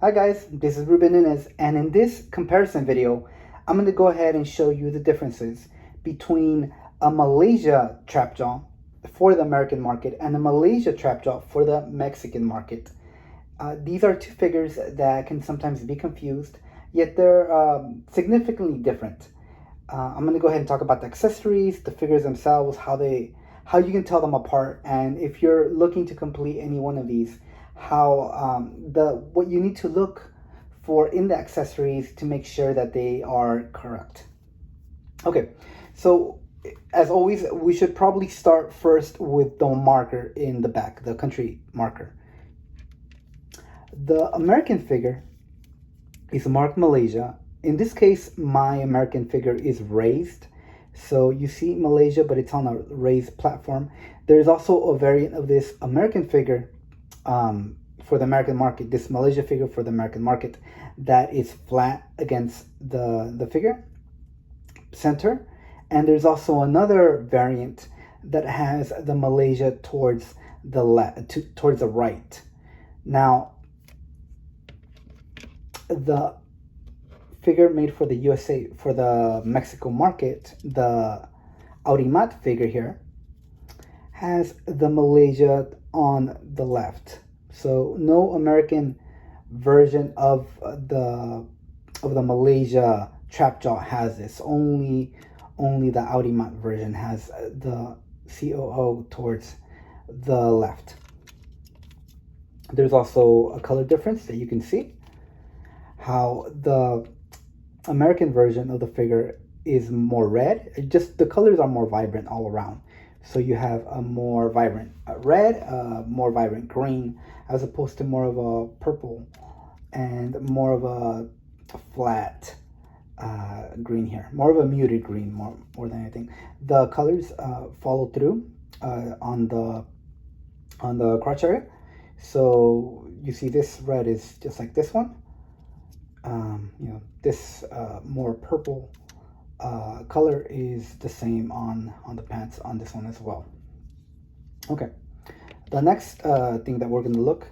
Hi guys, this is Ruben Nunes, and in this comparison video, I'm going to go ahead and show you the differences between a Malaysia trap jaw for the American market and a Malaysia trap jaw for the Mexican market. These are two figures that can sometimes be confused, yet they're significantly different. I'm going to go ahead and talk about the accessories, the figures themselves, how you can tell them apart, and if you're looking to complete any one of these, what you need to look for in the accessories to make sure that they are correct. Okay, so as always, we should probably start first with the marker in the back, the country marker. The American figure is marked Malaysia. In this case, my American figure is raised. So you see Malaysia, but it's on a raised platform. There's also a variant of this American figure for the American market, this Malaysia figure for the American market, that is flat against the figure center. And there's also another variant that has the Malaysia towards the towards the right. Now, the figure made for the USA, for the Mexico market, the Aurimat figure here, has the Malaysia on the left. So no American version of the Malaysia trap jaw has this. Only the Aurimat version has the COO towards the left. There's also a color difference that you can see. How the American version of the figure is more red. Just the colors are more vibrant all around. So you have a more vibrant red, more vibrant green, as opposed to more of a purple and more of a flat green here. More of a muted green, more than anything. The colors follow through on the crotch area. So you see this red is just like this one. This more purple color is the same on the pants on this one as well. Okay, the next thing that we're going to look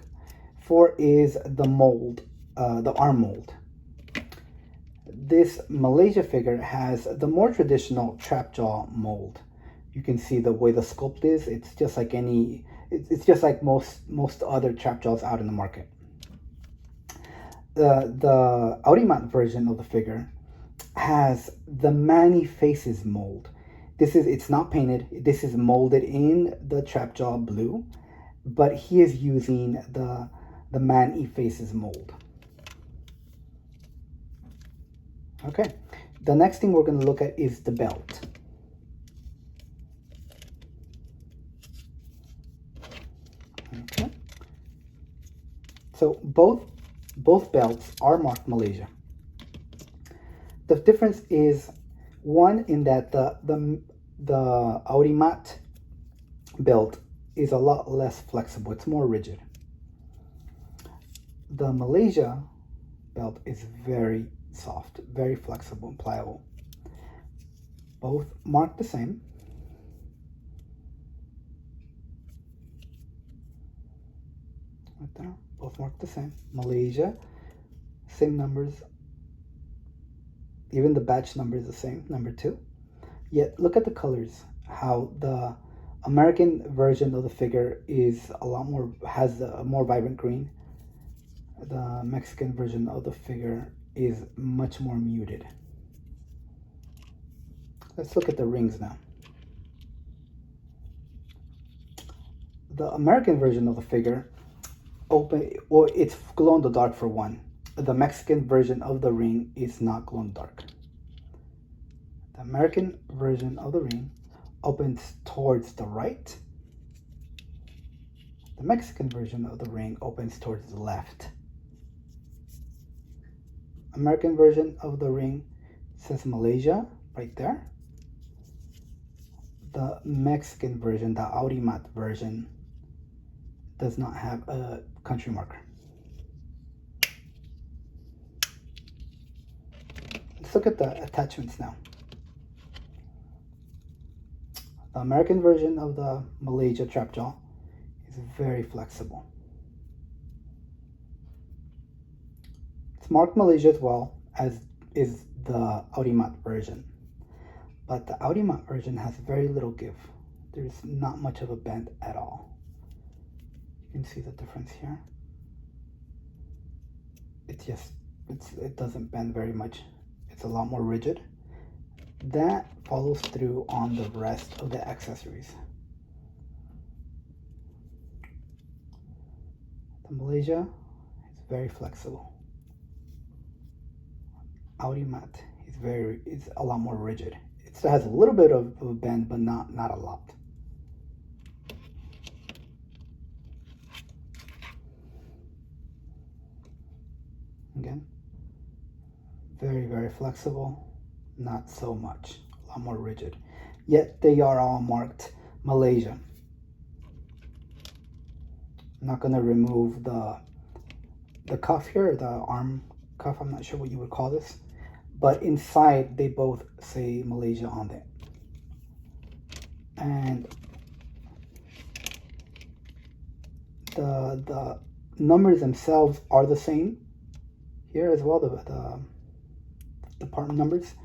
for is the mold, the arm mold. This Malaysia figure has the more traditional trap jaw mold. You can see the way the sculpt is. It's just like it's just like most other trap jaws out in the market. The Aurimat version of the figure has the Many Faces mold. It's not painted. This is molded in the trap jaw blue, but he is using the Many Faces mold. Okay, the next thing we're going to look at is the belt. Okay, so both belts are marked Malaysia. The difference is one in that the Aurimat belt is a lot less flexible. It's more rigid. The Malaysia belt is very soft, very flexible and pliable. Both marked the same. Right there, both marked the same. Malaysia, same numbers. Even the batch number is the same, number 2. Yet look at the colors, how the American version of the figure is a lot more, has a more vibrant green. The Mexican version of the figure is much more muted. Let's look at the rings now. The American version of the figure, it's glow in the dark for one. The Mexican version of the ring is not glow in the dark. The American version of the ring opens towards the right. The Mexican version of the ring opens towards the left. American version of the ring says Malaysia right there. The Mexican version, the Aurimat version, does not have a country marker. Let's look at the attachments now. The American version of the Malaysia trap jaw is very flexible. marked Malaysia as well, as is the Aurimat version. But the Aurimat version has very little give. There's not much of a bend at all. You can see the difference here. It doesn't bend very much. It's a lot more rigid. That follows through on the rest of the accessories. The Malaysia is very flexible. Aurimat is a lot more rigid. It still has a little bit of a bend, but not a lot. Again, very, very flexible, not so much, a lot more rigid. Yet they are all marked Malaysia. I'm not going to remove the cuff here, the arm cuff, I'm not sure what you would call this, but inside they both say Malaysia on it. And the numbers themselves are the same here as well, the part numbers.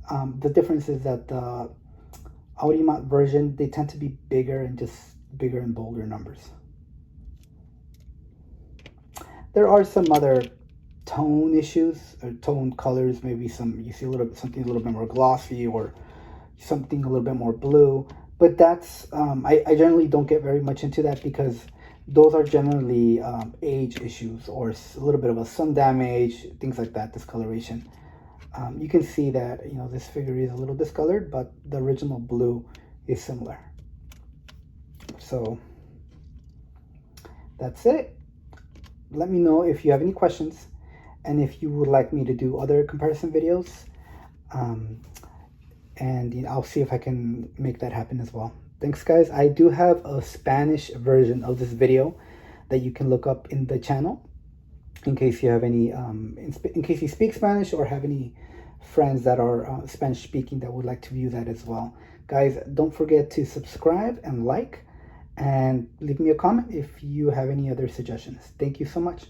The difference is that the Aurimat version, they tend to be bigger and bolder numbers. There are some other tone issues or tone colors. Maybe you see something a little bit more glossy or something a little bit more blue. But that's I generally don't get very much into that because those are generally age issues or a little bit of a sun damage, things like that, discoloration. You can see that this figure is a little discolored, but the original blue is similar. So that's it. Let me know if you have any questions and if you would like me to do other comparison videos. And I'll see if I can make that happen as well. Thanks, guys. I do have a Spanish version of this video that you can look up in the channel in case you have any, in case you speak Spanish or have any friends that are Spanish speaking that would like to view that as well. Guys, don't forget to subscribe and like and leave me a comment if you have any other suggestions. Thank you so much.